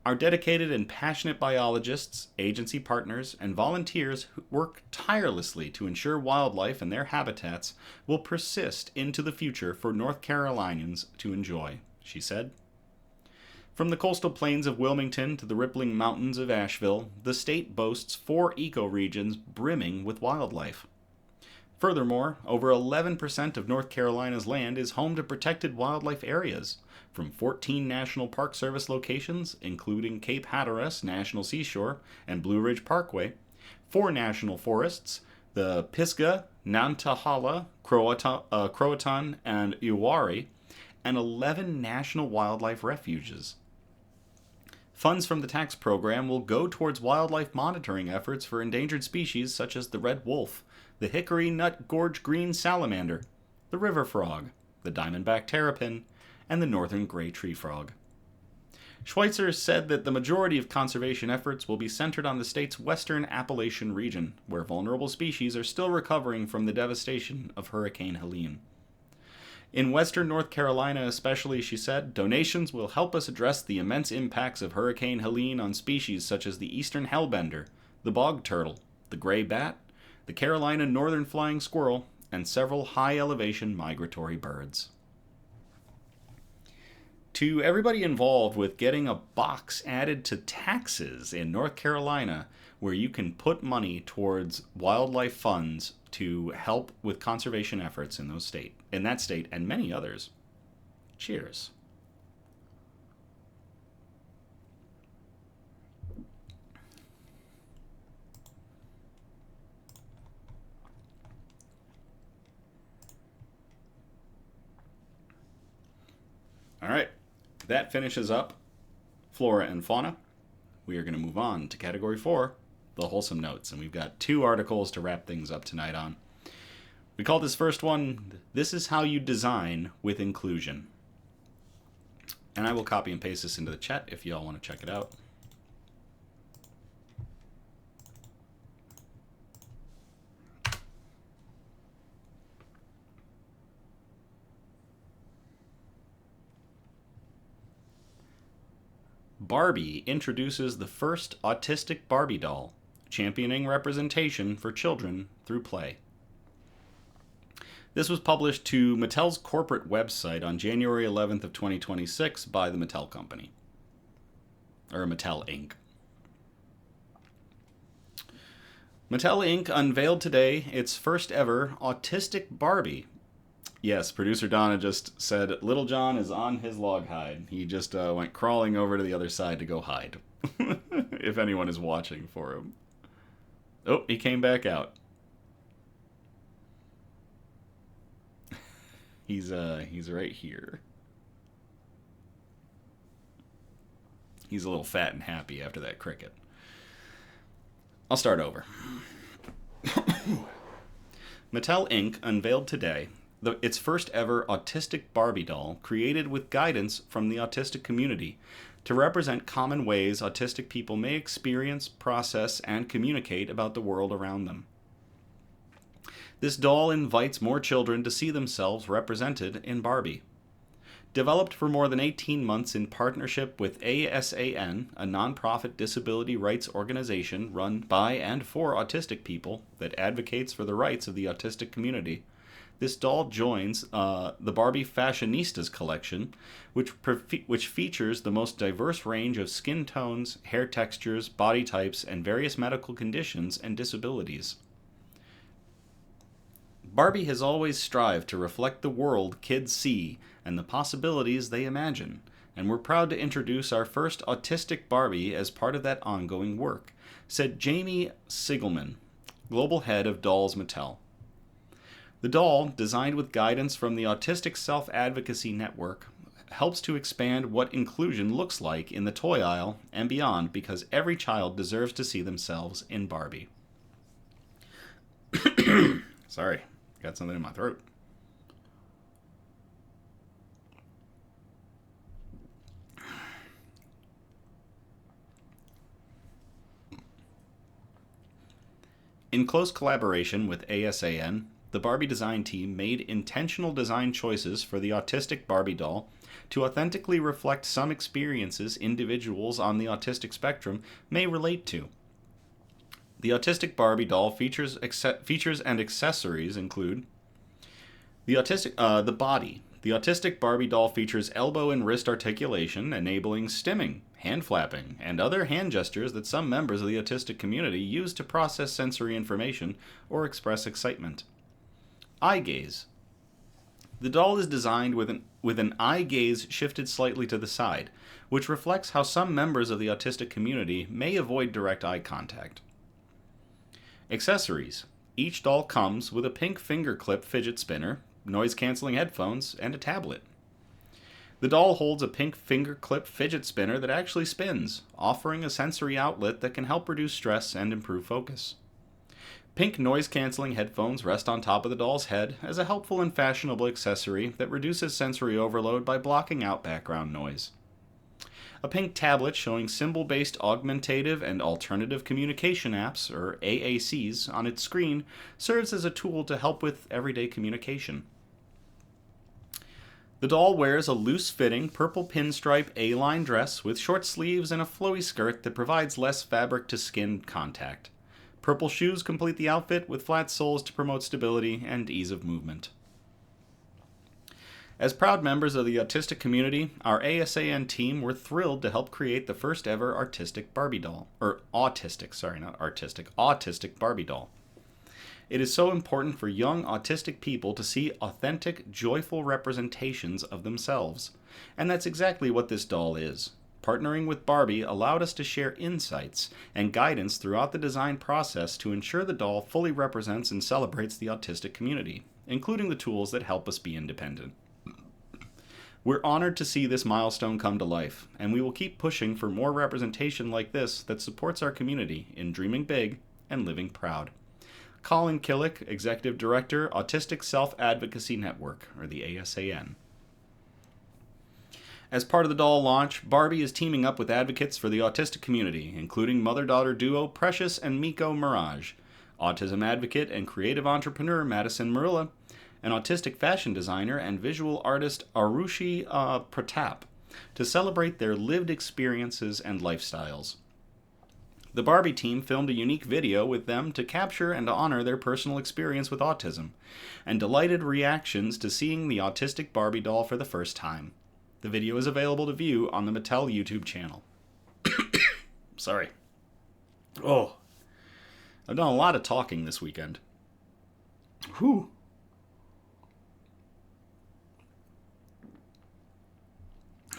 Our dedicated and passionate biologists, agency partners, and volunteers who work tirelessly to ensure wildlife and their habitats will persist into the future for North Carolinians to enjoy, she said. From the coastal plains of Wilmington to the rippling mountains of Asheville, the state boasts 4 ecoregions brimming with wildlife. Furthermore, over 11% of North Carolina's land is home to protected wildlife areas, from 14 National Park Service locations, including Cape Hatteras National Seashore and Blue Ridge Parkway, 4 national forests, the Pisgah, Nantahala, Croatan, and Iwari, and 11 national wildlife refuges. Funds from the tax program will go towards wildlife monitoring efforts for endangered species such as the red wolf, the hickory nut gorge green salamander, the river frog, the diamondback terrapin, and the northern gray tree frog. Schweitzer said that the majority of conservation efforts will be centered on the state's western Appalachian region, where vulnerable species are still recovering from the devastation of Hurricane Helene. In western North Carolina especially, she said, donations will help us address the immense impacts of Hurricane Helene on species such as the eastern hellbender, the bog turtle, the gray bat, the Carolina northern flying squirrel, and several high-elevation migratory birds. To everybody involved with getting a box added to taxes in North Carolina, where you can put money towards wildlife funds to help with conservation efforts in that state and many others. Cheers. All right, that finishes up Flora and Fauna. We are going to move on to Category 4, the Wholesome Notes, and we've got 2 articles to wrap things up tonight on. We call this first one, This is How You Design with Inclusion. And I will copy and paste this into the chat if you all want to check it out. Barbie introduces the first autistic Barbie doll, championing representation for children through play. This was published to Mattel's corporate website on January 11th of 2026 by the Mattel Company, or Mattel Inc. Mattel Inc. unveiled today its first ever autistic Barbie. Yes, producer Donna just said Little John is on his log hide. He just went crawling over to the other side to go hide. If anyone is watching for him. Oh, he came back out. He's right here. He's a little fat and happy after that cricket. I'll start over. Mattel Inc. unveiled today its first ever autistic Barbie doll created with guidance from the autistic community to represent common ways autistic people may experience, process, and communicate about the world around them. This doll invites more children to see themselves represented in Barbie. Developed for more than 18 months in partnership with ASAN, a nonprofit disability rights organization run by and for autistic people that advocates for the rights of the autistic community, this doll joins the Barbie Fashionistas collection, which features the most diverse range of skin tones, hair textures, body types, and various medical conditions and disabilities. Barbie has always strived to reflect the world kids see and the possibilities they imagine, and we're proud to introduce our first autistic Barbie as part of that ongoing work, said Jamie Sigelman, global head of Dolls Mattel. The doll, designed with guidance from the Autistic Self-Advocacy Network, helps to expand what inclusion looks like in the toy aisle and beyond because every child deserves to see themselves in Barbie. Sorry, got something in my throat. In close collaboration with ASAN, the Barbie design team made intentional design choices for the autistic Barbie doll to authentically reflect some experiences individuals on the autistic spectrum may relate to. The autistic Barbie doll features and accessories include the body. The autistic Barbie doll features elbow and wrist articulation, enabling stimming, hand flapping, and other hand gestures that some members of the autistic community use to process sensory information or express excitement. Eye gaze. The doll is designed with an eye gaze shifted slightly to the side, which reflects how some members of the autistic community may avoid direct eye contact. Accessories. Each doll comes with a pink finger clip fidget spinner, noise-canceling headphones, and a tablet. The doll holds a pink finger clip fidget spinner that actually spins, offering a sensory outlet that can help reduce stress and improve focus. Pink noise-canceling headphones rest on top of the doll's head as a helpful and fashionable accessory that reduces sensory overload by blocking out background noise. A pink tablet showing symbol-based augmentative and alternative communication apps, or AACs, on its screen serves as a tool to help with everyday communication. The doll wears a loose-fitting purple pinstripe A-line dress with short sleeves and a flowy skirt that provides less fabric-to-skin contact. Purple shoes complete the outfit with flat soles to promote stability and ease of movement. As proud members of the autistic community, our ASAN team were thrilled to help create the first ever artistic Barbie doll. Or autistic, sorry, not artistic, autistic Barbie doll. It is so important for young autistic people to see authentic, joyful representations of themselves. And that's exactly what this doll is. Partnering with Barbie allowed us to share insights and guidance throughout the design process to ensure the doll fully represents and celebrates the autistic community, including the tools that help us be independent. We're honored to see this milestone come to life, and we will keep pushing for more representation like this that supports our community in dreaming big and living proud. Colin Killick, Executive Director, Autistic Self-Advocacy Network, or the ASAN. As part of the doll launch, Barbie is teaming up with advocates for the autistic community, including mother-daughter duo Precious and Miko Mirage, autism advocate and creative entrepreneur Madison Marilla, and autistic fashion designer and visual artist Arushi Pratap, to celebrate their lived experiences and lifestyles. The Barbie team filmed a unique video with them to capture and honor their personal experience with autism, and delighted reactions to seeing the autistic Barbie doll for the first time. The video is available to view on the Mattel YouTube channel. Sorry. Oh. I've done a lot of talking this weekend. Whew.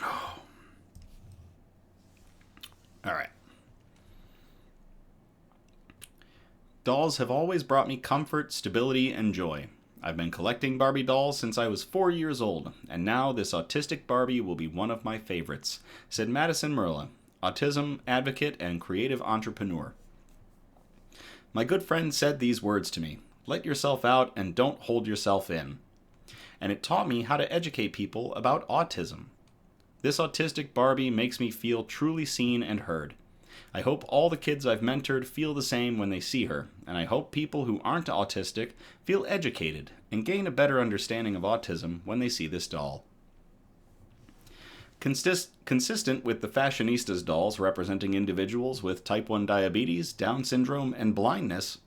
Oh. All right. Dolls have always brought me comfort, stability, and joy. I've been collecting Barbie dolls since I was 4 years old, and now this autistic Barbie will be one of my favorites, said Madison Merla, autism advocate and creative entrepreneur. My good friend said these words to me: let yourself out and don't hold yourself in. And it taught me how to educate people about autism. This autistic Barbie makes me feel truly seen and heard. I hope all the kids I've mentored feel the same when they see her, and I hope people who aren't autistic feel educated and gain a better understanding of autism when they see this doll. Consistent with the Fashionistas dolls representing individuals with type 1 diabetes, Down syndrome, and blindness,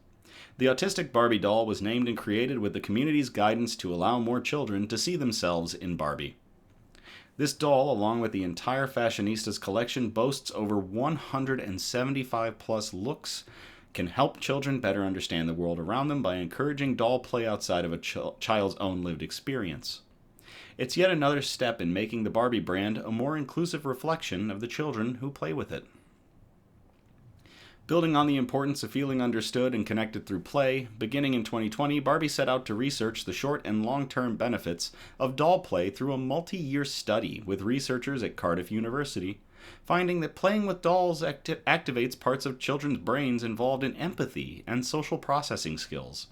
the autistic Barbie doll was named and created with the community's guidance to allow more children to see themselves in Barbie. This doll, along with the entire Fashionistas collection, boasts over 175 plus looks, can help children better understand the world around them by encouraging doll play outside of a child's own lived experience. It's yet another step in making the Barbie brand a more inclusive reflection of the children who play with it. Building on the importance of feeling understood and connected through play, beginning in 2020, Barbie set out to research the short and long-term benefits of doll play through a multi-year study with researchers at Cardiff University, finding that playing with dolls activates parts of children's brains involved in empathy and social processing skills.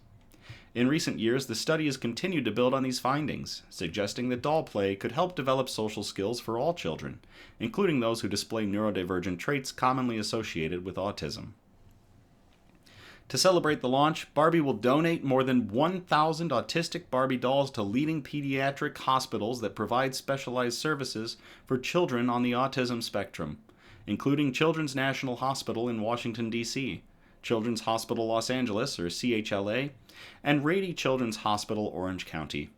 In recent years, the study has continued to build on these findings, suggesting that doll play could help develop social skills for all children, including those who display neurodivergent traits commonly associated with autism. To celebrate the launch, Barbie will donate more than 1,000 autistic Barbie dolls to leading pediatric hospitals that provide specialized services for children on the autism spectrum, including Children's National Hospital in Washington, D.C., Children's Hospital Los Angeles, or CHLA, and Rady Children's Hospital, Orange County.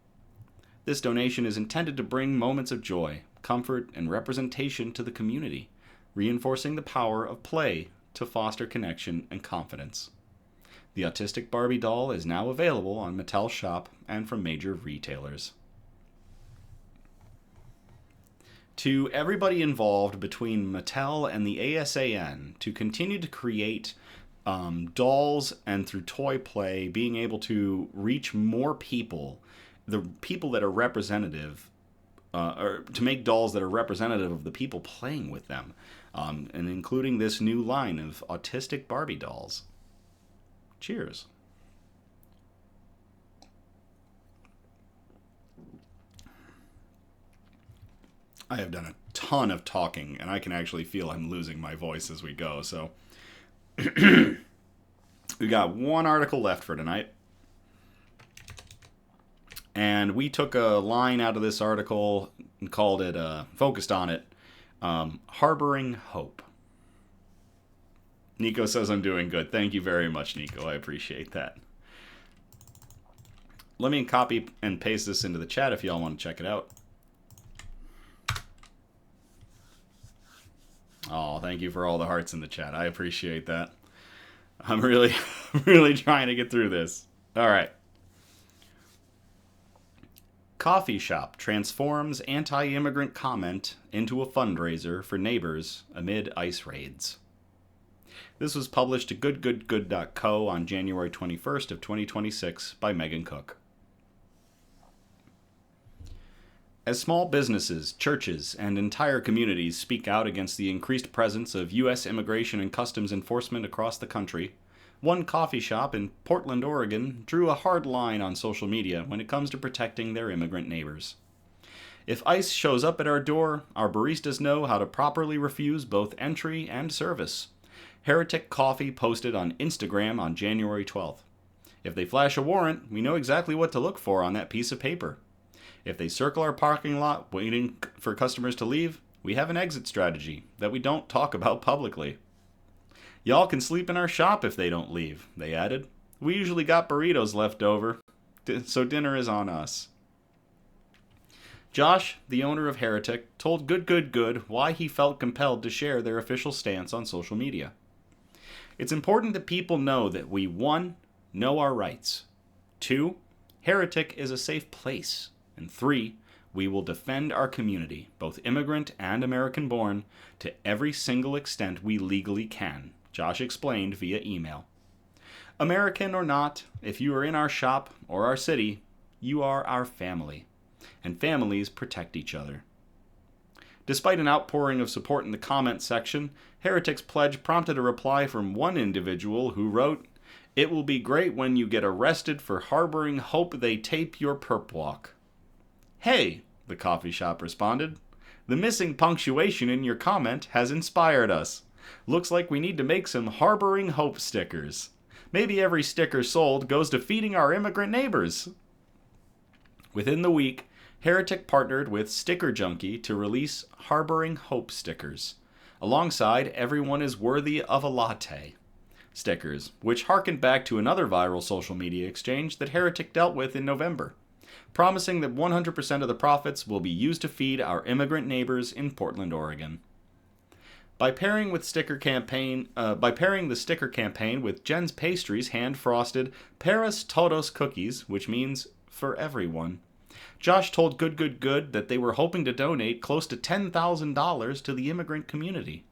This donation is intended to bring moments of joy, comfort, and representation to the community, reinforcing the power of play to foster connection and confidence. The autistic Barbie doll is now available on Mattel Shop and from major retailers. To everybody involved between Mattel and the ASAN to continue to create dolls and through toy play, being able to reach more people, the people that are representative, or to make dolls that are representative of the people playing with them, and including this new line of autistic Barbie dolls. Cheers. I have done a ton of talking, and I can actually feel I'm losing my voice as we go, so we got one article left for tonight. And we took a line out of this article and called it, focused on it, Harboring Hope. Nico says I'm doing good. Thank you very much, Nico. I appreciate that. let me copy and paste this into the chat if y'all want to check it out. Oh, thank you for all the hearts in the chat. I appreciate that. I'm really, really trying to get through this. All right. Coffee shop transforms anti-immigrant comment into a fundraiser for neighbors amid ICE raids. This was published at goodgoodgood.co on January 21st of 2026 by Megan Cook. As small businesses, churches, and entire communities speak out against the increased presence of U.S. immigration and customs enforcement across the country, one coffee shop in Portland, Oregon, drew a hard line on social media when it comes to protecting their immigrant neighbors. If ICE shows up at our door, our baristas know how to properly refuse both entry and service. Heretic Coffee posted on Instagram on January 12th. If they flash a warrant, we know exactly what to look for on that piece of paper. If they circle our parking lot waiting for customers to leave, we have an exit strategy that we don't talk about publicly. Y'all can sleep in our shop if they don't leave, they added. We usually got burritos left over, so dinner is on us. Josh, the owner of Heretic, told Good why he felt compelled to share their official stance on social media. It's important that people know that we, 1, know our rights. 2, Heretic is a safe place. And 3, we will defend our community, both immigrant and American-born, to every single extent we legally can, Josh explained via email. American or not, if you are in our shop or our city, you are our family. And families protect each other. Despite an outpouring of support in the comment section, Heretic's pledge prompted a reply from one individual who wrote, "It will be great when you get arrested for harboring hope they tape your perp walk." "Hey," the coffee shop responded, "the missing punctuation in your comment has inspired us. Looks like we need to make some harboring hope stickers. Maybe every sticker sold goes to feeding our immigrant neighbors." Within the week, Heretic partnered with Sticker Junkie to release Harboring Hope stickers, alongside Everyone is Worthy of a Latte stickers, which harkened back to another viral social media exchange that Heretic dealt with in November, promising that 100% of the profits will be used to feed our immigrant neighbors in Portland, Oregon. By pairing the sticker campaign with Jen's Pastries hand-frosted Paris Todos cookies, which means for everyone, Josh told Good that they were hoping to donate close to $10,000 to the immigrant community.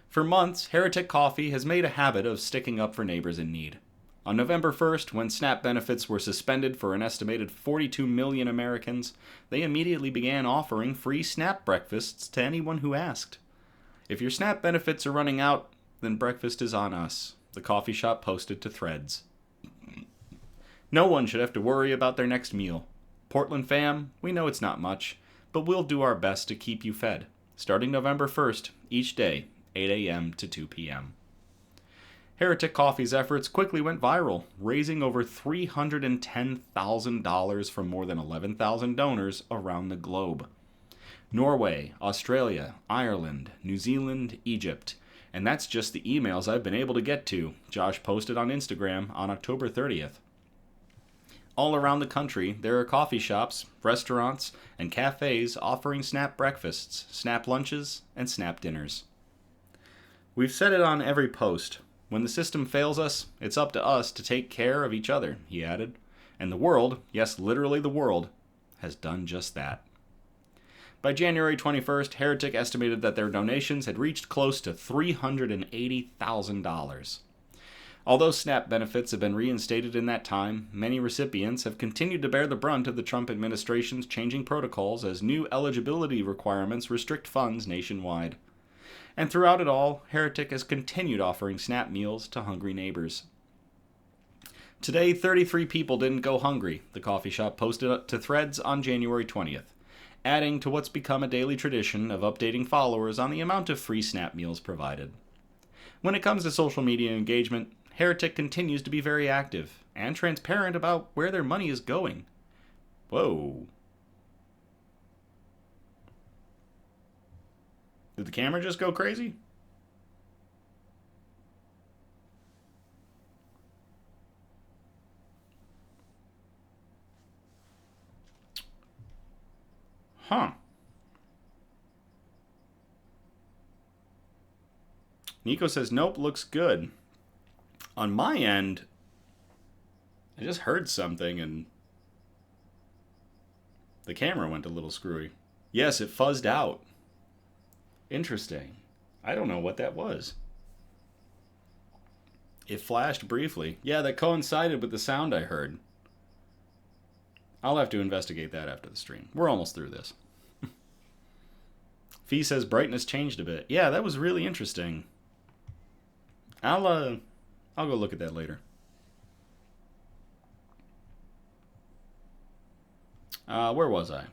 For months, Heretic Coffee has made a habit of sticking up for neighbors in need. On November 1st, when SNAP benefits were suspended for an estimated 42 million Americans, they immediately began offering free SNAP breakfasts to anyone who asked. "If your SNAP benefits are running out, then breakfast is on us," the coffee shop posted to Threads. "No one should have to worry about their next meal. Portland fam, we know it's not much, but we'll do our best to keep you fed, starting November 1st, each day, 8 a.m. to 2 p.m. Heretic Coffee's efforts quickly went viral, raising over $310,000 from more than 11,000 donors around the globe. Norway, Australia, Ireland, New Zealand, Egypt, and that's just the emails I've been able to get to, Josh posted on Instagram on October 30th. All around the country, there are coffee shops, restaurants, and cafes offering SNAP breakfasts, SNAP lunches, and SNAP dinners. "We've said it on every post. When the system fails us, it's up to us to take care of each other," he added. And the world, yes, literally the world, has done just that. By January 21st, Heretic estimated that their donations had reached close to $380,000. Although SNAP benefits have been reinstated in that time, many recipients have continued to bear the brunt of the Trump administration's changing protocols as new eligibility requirements restrict funds nationwide. And throughout it all, Heretic has continued offering SNAP meals to hungry neighbors. Today, 33 people didn't go hungry, the coffee shop posted to Threads on January 20th, adding to what's become a daily tradition of updating followers on the amount of free SNAP meals provided. When it comes to social media engagement, Heretic continues to be very active and transparent about where their money is going. Whoa. Did the camera just go crazy? Huh. Nico says, nope, looks good. On my end, I just heard something and the camera went a little screwy. Yes, it fuzzed out. Interesting. I don't know what that was. It flashed briefly. Yeah, that coincided with the sound I heard. I'll have to investigate that after the stream. We're almost through this. Fee says brightness changed a bit. Yeah, that was really interesting. I'll go look at that later. Where was I?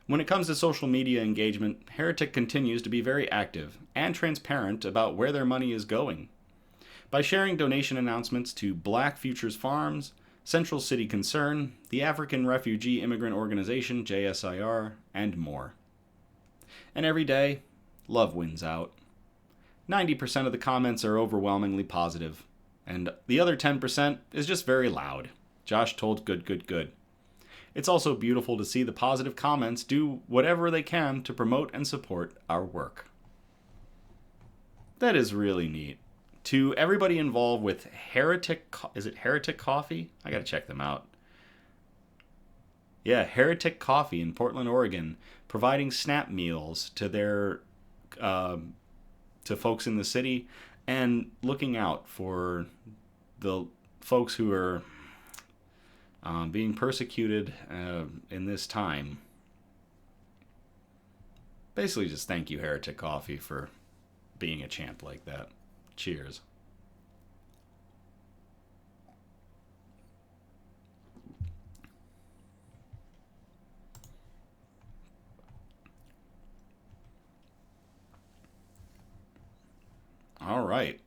When it comes to social media engagement, Heretic continues to be very active and transparent about where their money is going. By sharing donation announcements to Black Futures Farms, Central City Concern, the African Refugee Immigrant Organization, JSIR, and more. And every day, love wins out. 90% of the comments are overwhelmingly positive, and the other 10% is just very loud. Josh told good. It's also beautiful to see the positive comments do whatever they can to promote and support our work. That is really neat. To everybody involved with Heretic, is it Heretic Coffee? I gotta check them out. Yeah, Heretic Coffee in Portland, Oregon, providing SNAP meals to their to folks in the city and looking out for the folks who are being persecuted in this time. Basically, just thank you, Heretic Coffee, for being a champ like that. Cheers. All right.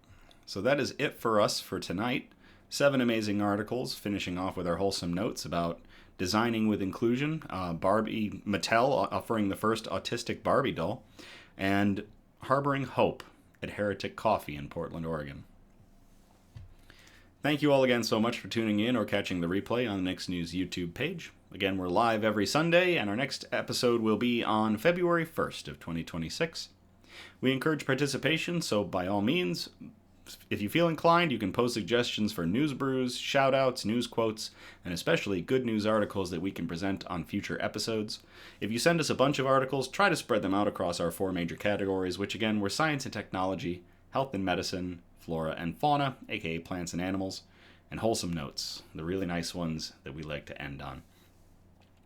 So that is it for us for tonight. 7 amazing articles, finishing off with our wholesome notes about designing with inclusion, Barbie Mattel offering the first autistic Barbie doll, and harboring hope at Heretic Coffee in Portland, Oregon. Thank you all again so much for tuning in or catching the replay on the Nick's News YouTube page. Again, we're live every Sunday, and our next episode will be on February 1st of 2026. We encourage participation, so by all means, if you feel inclined, you can post suggestions for news brews, shout-outs, news quotes, and especially good news articles that we can present on future episodes. If you send us a bunch of articles, try to spread them out across our 4 major categories, which again were science and technology, health and medicine, flora and fauna, aka plants and animals, and wholesome notes, the really nice ones that we like to end on.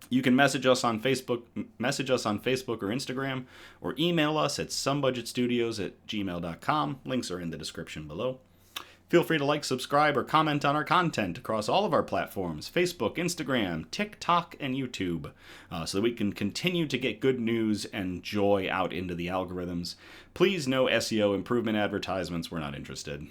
You can message us on Facebook or Instagram, or email us at somebudgetstudios@gmail.com. Links are in the description below. Feel free to like, subscribe, or comment on our content across all of our platforms, Facebook, Instagram, TikTok, and YouTube, so that we can continue to get good news and joy out into the algorithms. Please, no SEO improvement advertisements. We're not interested.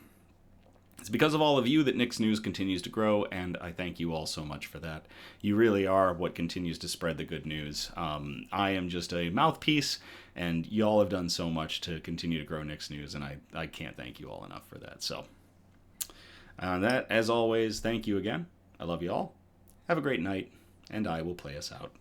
It's because of all of you that Nick's News continues to grow, and I thank you all so much for that. You really are what continues to spread the good news. I am just a mouthpiece, and y'all have done so much to continue to grow Nick's News, and I can't thank you all enough for that. So, that, as always, thank you again. I love you all. Have a great night, and I will play us out.